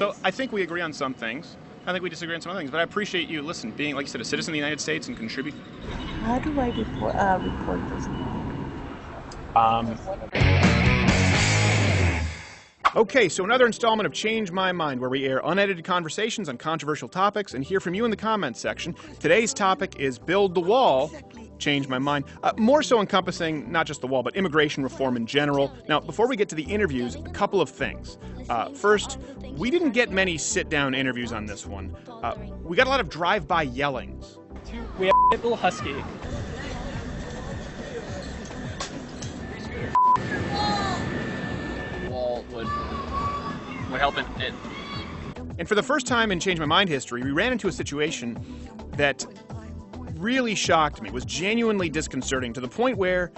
So I think we agree on some things. I think we disagree on some other things. But I appreciate you, listen, being, like you said, a citizen of the United States and contribute. How do I report this? Okay, so another installment of Change My Mind, where we air unedited conversations on controversial topics and hear from you in the comments section. Today's topic is Build the Wall, Change My Mind. More so encompassing not just the wall, but immigration reform in general. Now, before we get to the interviews, a couple of things. First, we didn't get many sit-down interviews on this one. We got a lot of drive-by yellings. We have a little husky. Wall would help it. And for the first time in Change My Mind history, we ran into a situation that really shocked me, was genuinely disconcerting, to the point where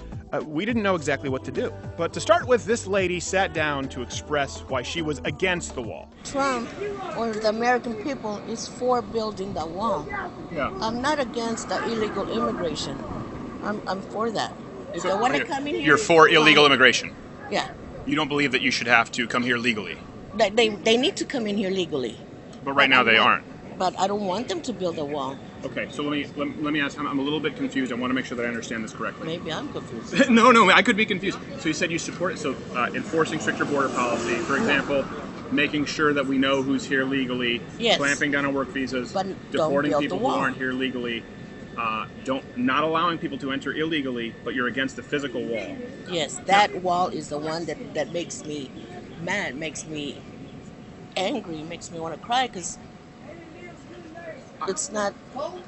we didn't know exactly what to do. But to start with, this lady sat down to express why she was against the wall. Trump or the American people is for building the wall. Yeah. I'm not against the illegal immigration. I'm for that. If they want to come in here, You're for illegal immigration? Yeah. You don't believe that you should have to come here legally? They need to come in here legally. But right now they aren't. But I don't want them to build a wall. Okay, so let me ask. I'm a little bit confused. I want to make sure that I understand this correctly. Maybe I'm confused. No, I could be confused. So you said you support enforcing stricter border policy, for example, making sure that we know who's here legally, Yes. clamping down on work visas, But deporting don't build people the wall. who aren't here legally, not allowing people to enter illegally, but you're against the physical wall. Yes, that wall is the one that makes me mad, makes me angry, makes me want to cry, because it's not.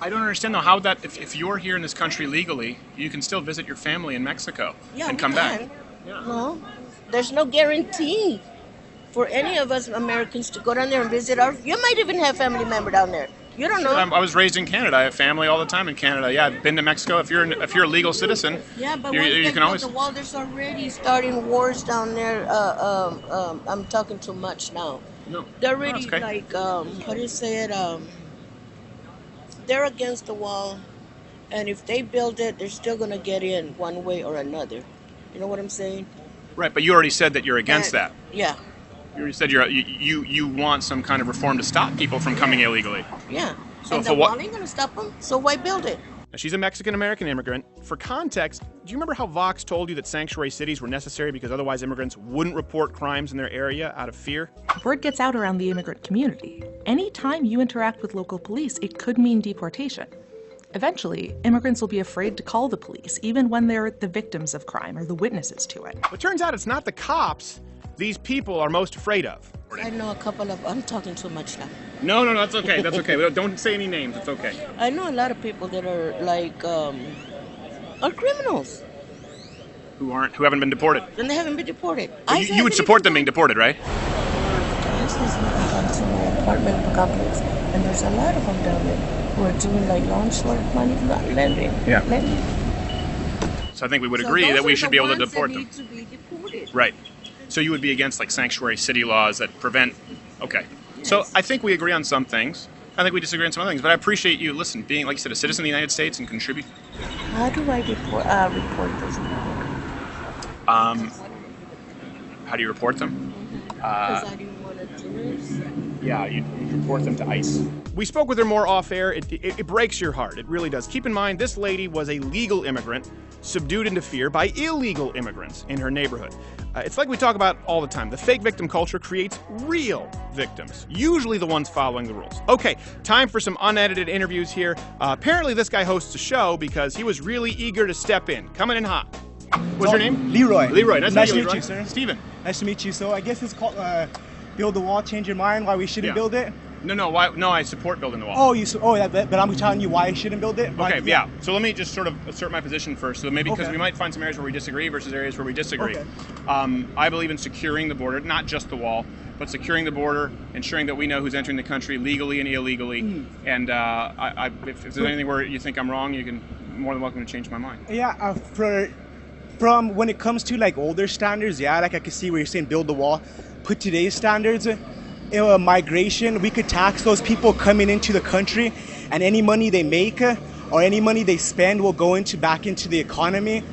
I don't understand though how that if you're here in this country legally, you can still visit your family in Mexico and come back. Yeah. No, there's no guarantee for any of us Americans to go down there and visit you might even have family member down there. You don't know. I was raised in Canada. I have family all the time in Canada. Yeah, I've been to Mexico. If you're a legal citizen, Yeah, but you when they can always. build the wall, there's already starting wars down there. I'm talking too much now. No, They're already that's okay. like, how do you say it? They're against the wall, and if they build it, they're still gonna get in one way or another. You know what I'm saying? Right, but you already said that you're against that. Yeah, You already said you want some kind of reform to stop people from coming illegally. yeah. So and if the a wa- wall ain't gonna stop them, so why build it? Now, she's a Mexican-American immigrant. For context, do you remember how Vox told you that sanctuary cities were necessary because otherwise immigrants wouldn't report crimes in their area out of fear? Word gets out around the immigrant community. Anytime you interact with local police, it could mean deportation. Eventually, immigrants will be afraid to call the police, even when they're the victims of crime or the witnesses to it. It turns out it's not the cops these people are most afraid of. I know a couple of. I'm talking too much now. No, that's okay. That's okay. Don't say any names. It's okay. I know a lot of people that are like are criminals, Who haven't been deported. and they haven't been deported. You would support them being deported, right? I recently gone to my apartment complex, and there's a lot of them down there who are doing like loan short money lending. Yeah. Lending. So I think we would So agree those that we are should the be able to ones deport that them. need to be deported. Right. So you would be against like sanctuary city laws that prevent. Okay. So I think we agree on some things. I think we disagree on some other things. But I appreciate you, listen, being, like you said, a citizen of the United States and contribute. How do I report this? How do you report them? Because I didn't want to do it. Yeah, you report them to ICE. We spoke with her more off air. It breaks your heart. It really does. Keep in mind, this lady was a legal immigrant subdued into fear by illegal immigrants in her neighborhood. It's like we talk about all the time. The fake victim culture creates real victims, usually the ones following the rules. Okay, time for some unedited interviews here. Apparently this guy hosts a show because he was really eager to step in. Coming in hot. What's your name? Leroy. Leroy. Nice to to meet you, sir. Steven. Nice to meet you. So I guess it's called Build the Wall, Change Your Mind, why we shouldn't build it. No, why? No, I support building the wall. Oh, but I'm telling you why I shouldn't build it. Okay, yeah. So let me just sort of assert my position first. So maybe because Okay. we might find some areas where we disagree versus areas where we disagree. Okay. I believe in securing the border, not just the wall, but securing the border, ensuring that we know who's entering the country legally and illegally. And if there's anything where you think I'm wrong, you can more than welcome to change my mind. Yeah, from when it comes to like older standards, yeah, like I can see where you're saying build the wall. Put today's standards, migration, we could tax those people coming into the country, and any money they make or any money they spend will go back into the economy.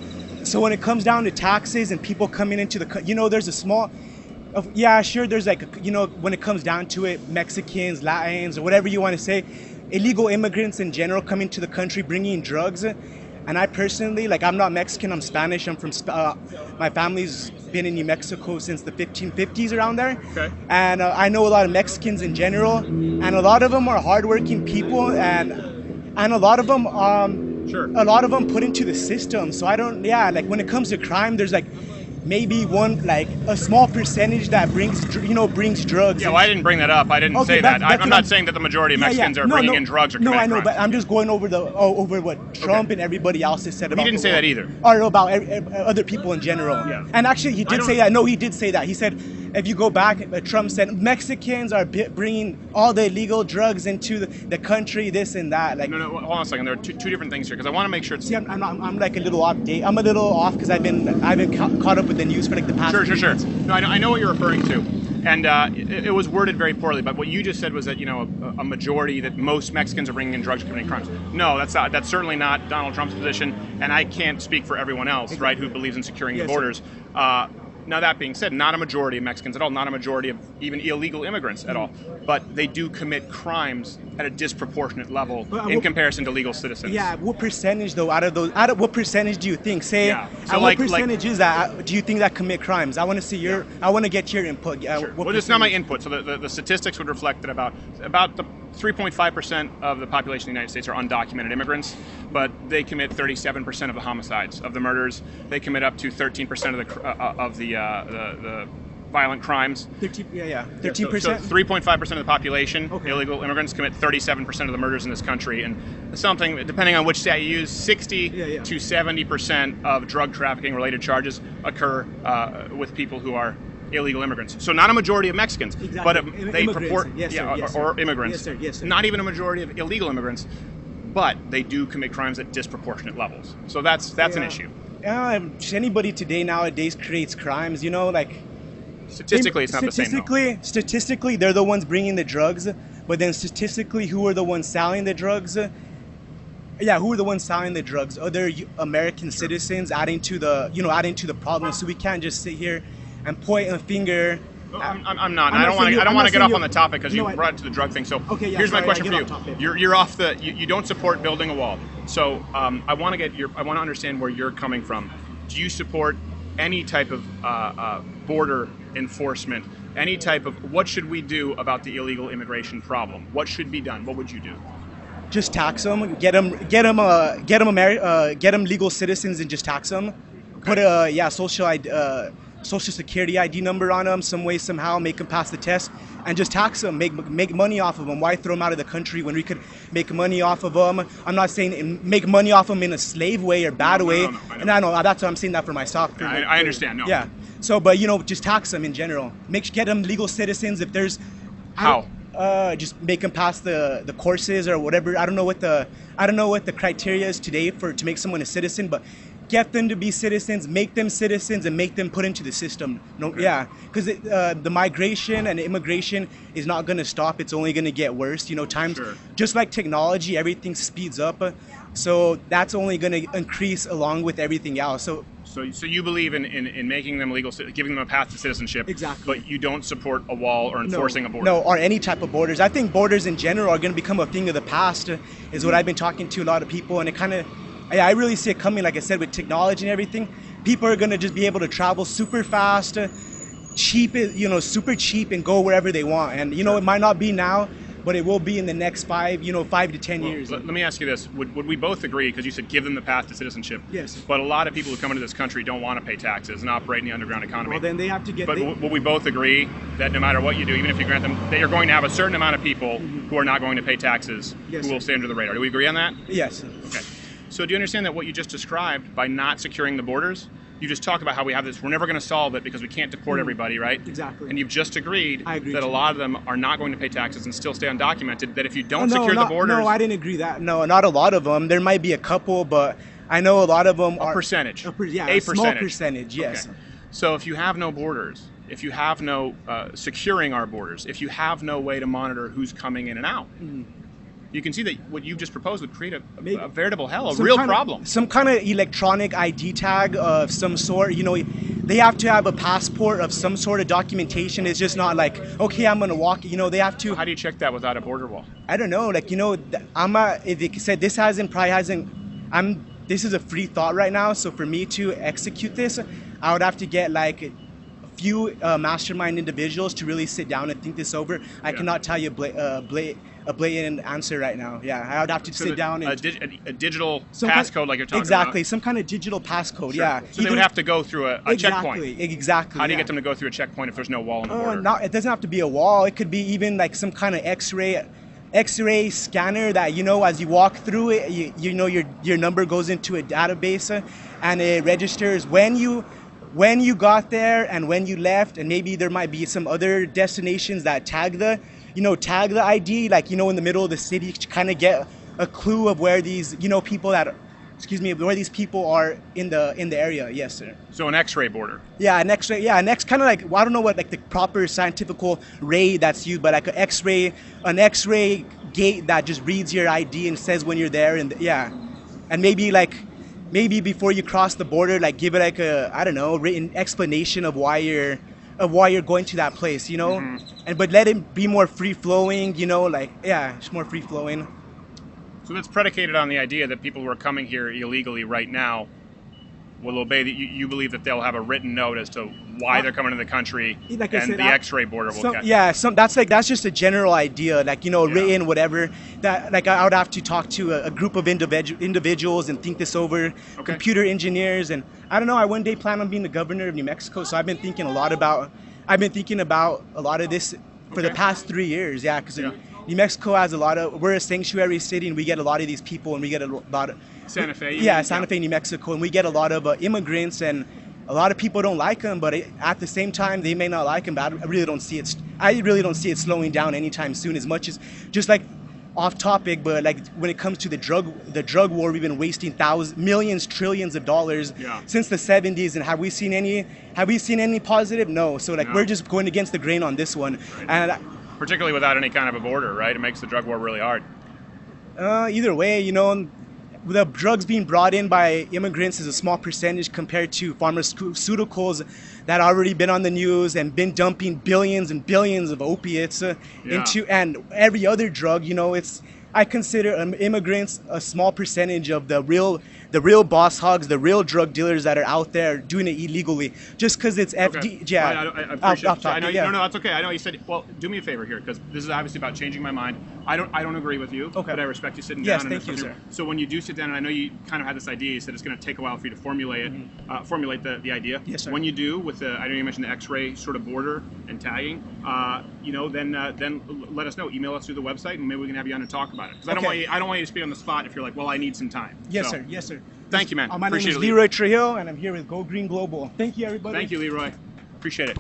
So when it comes down to taxes and people coming into there's a small, Yeah, sure. There's like, when it comes down to it, Mexicans, Latins, or whatever you want to say, illegal immigrants in general come into the country bringing drugs. And I personally, like, I'm not Mexican, I'm Spanish. I'm from, my family's been in New Mexico since the 1550s around there. Okay. And I know a lot of Mexicans in general, and a lot of them are hardworking people, and a lot of them, Sure. a lot of them put into the system. So like when it comes to crime, there's like maybe a small percentage that brings drugs. Yeah, well, I didn't bring that up. I didn't say that. I'm not saying that the majority of Mexicans are bringing in drugs or committing I know, crimes. but I'm just going over what Trump and everybody else has said about. He didn't say that either. Or about other people in general. Yeah. And actually, he did say that. No, he did say that. He said, if you go back, Trump said Mexicans are bringing all the illegal drugs into the country, this and that. Like, No, hold on a second. There are two different things here because I want to make sure it's. See, I'm like a little off date. I'm a little off because I've been caught up with the news for like the past. Sure. No, I know what you're referring to, and it was worded very poorly. But what you just said was that a majority, that most Mexicans are bringing in drugs, committing crimes. No, that's certainly not Donald Trump's position, and I can't speak for everyone else, right, who believes in securing the borders. Now, that being said, not a majority of Mexicans at all, not a majority of even illegal immigrants at all, but they do commit crimes at a disproportionate level in comparison to legal citizens. Yeah, what percentage though? What percentage do you think? So what percentage is that? Do you think that commit crimes? I want to see I want to get your input. Sure. Well, it's not my input. So the statistics would reflect that about the 3.5% of the population of the United States are undocumented immigrants, but they commit 37% of the homicides, of the murders. They commit up to 13% of the violent crimes. 13%. So 3.5% of the population, illegal immigrants, commit 37% of the murders in this country, and something, depending on which stat you use, 60 to 70% of drug trafficking related charges occur with people who are illegal immigrants. So not a majority of Mexicans, but they purport, or immigrants. Yes, sir. Not even a majority of illegal immigrants, but they do commit crimes at disproportionate levels. So that's an issue. Anybody nowadays creates crimes, like. Statistically, it's not the same. Statistically, they're the ones bringing the drugs, but then statistically, who are the ones selling the drugs? Yeah, who are the ones selling the drugs? Other American citizens adding to the problem. So we can't just sit here and point a finger. I'm not. I don't want to get off on the topic because you brought it to the drug thing. So here's my question for you. You're off you don't support building a wall. So I want to understand where you're coming from. Do you support any type of border enforcement? Any type of, what should we do about the illegal immigration problem? What should be done? What would you do? Just tax them. Get them legal citizens and just tax them. Put a social security ID number on them, some way, somehow, make them pass the test, and just tax them, make money off of them. Why throw them out of the country when we could make money off of them? I'm not saying make money off them in a slave way or bad way. And I know that's what I'm saying that for myself. I understand. No. Yeah. So, but just tax them in general. Get them legal citizens. If there's how. Just make them pass the courses or whatever. I don't know what the criteria is today to make someone a citizen, but get them to be citizens, make them citizens, and make them put into the system. Because the migration and immigration is not going to stop. It's only going to get worse. Just like technology, everything speeds up. So that's only going to increase along with everything else. So you believe in making them legal, giving them a path to citizenship. Exactly. But you don't support a wall or enforcing a border. No, or any type of borders. I think borders in general are going to become a thing of the past, is what I've been talking to a lot of people, and it kind of. I really see it coming, like I said, with technology and everything. People are going to just be able to travel super fast, cheap, super cheap, and go wherever they want. And, it might not be now, but it will be in the next 5 to 10 years. Let me ask you this. Would we both agree, because you said give them the path to citizenship. Yes. But a lot of people who come into this country don't want to pay taxes and operate in the underground economy. Well, then they have to get... But will we both agree that no matter what you do, even if you grant them, that you're going to have a certain amount of people who are not going to pay taxes, who will stay under the radar? Do we agree on that? Yes. Okay. So do you understand that what you just described, by not securing the borders, you just talk about how we have this, we're never going to solve it because we can't deport everybody, right? Exactly. And you've just agreed that a lot of them are not going to pay taxes and still stay undocumented, that if you don't secure the borders... No, I didn't agree that. No, not a lot of them. There might be a couple, but I know a lot of them are... A percentage. A small percentage, yes. Okay. So if you have no borders, if you have no securing our borders, if you have no way to monitor who's coming in and out... You can see that what you've just proposed would create a veritable hell, a real problem. Some kind of electronic ID tag of some sort. they have to have a passport of some sort of documentation. It's just not like, okay, I'm gonna walk. You know, they have to. How do you check that without a border wall? I don't know. Like, you know, if they said this this is a free thought right now. So for me to execute this, I would have to get like a few mastermind individuals to really sit down and think this over. I cannot tell you a blatant answer right now. Yeah, I would have to sit down and a digital passcode like you're talking exactly, some kind of digital passcode. Sure. Yeah. So they would have to go through a checkpoint. Exactly. How do you get them to go through a checkpoint if there's no wall on the border? It doesn't have to be a wall. It could be even like some kind of X-ray scanner that, you know, as you walk through it, you know your number goes into a database and it registers when you got there and when you left, and maybe there might be some other destinations that tag the ID, like, you know, in the middle of the city to kind of get a clue of where these, you know, where these people are in the area. Yes, sir. So an X-ray border. Yeah, an X-ray. Yeah, an X kind of like, well, I don't know what like the proper scientific ray that's used, but like an X-ray gate that just reads your ID and says when you're there, and and maybe before you cross the border, like give it like a, I don't know, written explanation of why you're going to that place, you know, but let it be more free flowing, you know, like it's more free flowing. So that's predicated on the idea that people who are coming here illegally right now will obey. You believe that they'll have a written note as to why they're coming to the country, like and the X-ray border will catch. Yeah, that's just a general idea, like, you know, written, whatever. That, like, I would have to talk to a group of individuals and think this over. Computer engineers, and I don't know. I one day plan on being the governor of New Mexico, so I've been thinking a lot about a lot of this for the past 3 years. Yeah, because New Mexico has we're a sanctuary city, and we get a lot of these people, and we get a lot of Santa Fe. Santa Fe, New Mexico, and we get a lot of immigrants, and a lot of people don't like them, but at the same time, they may not like them. But I really don't see it slowing down anytime soon. As much as, just like off topic, but like when it comes to the drug war, we've been wasting millions, trillions of dollars since the 70s, and have we seen any positive? No. So like we're just going against the grain on this one, and particularly without any kind of a border, right? It makes the drug war really hard. Either way, you know, the drugs being brought in by immigrants is a small percentage compared to pharmaceuticals that already been on the news and been dumping billions and billions of opiates into, and every other drug. You know, I consider immigrants a small percentage of the real boss hogs, the real drug dealers that are out there doing it illegally. Just because it's FD. Yeah, I appreciate it. I know, no, that's okay. I know you said. Well, do me a favor here, because this is obviously about changing my mind. I don't agree with you, but I respect you sitting down. Yes, thank you, sir. So when you do sit down, and I know you kind of had this idea, you said it's going to take a while for you to formulate the idea. Yes, sir. When you do, with I know you mentioned the X-ray sort of border and tagging, you know, then let us know. Email us through the website, and maybe we can have you on and talk about it. Because I don't want you to speak on the spot if you're like, well, I need some time. Yes, sir. Yes, sir. Thank you, man. My name is Leroy Trejo, and I'm here with Go Green Global. Thank you, everybody. Thank you, Leroy. Appreciate it.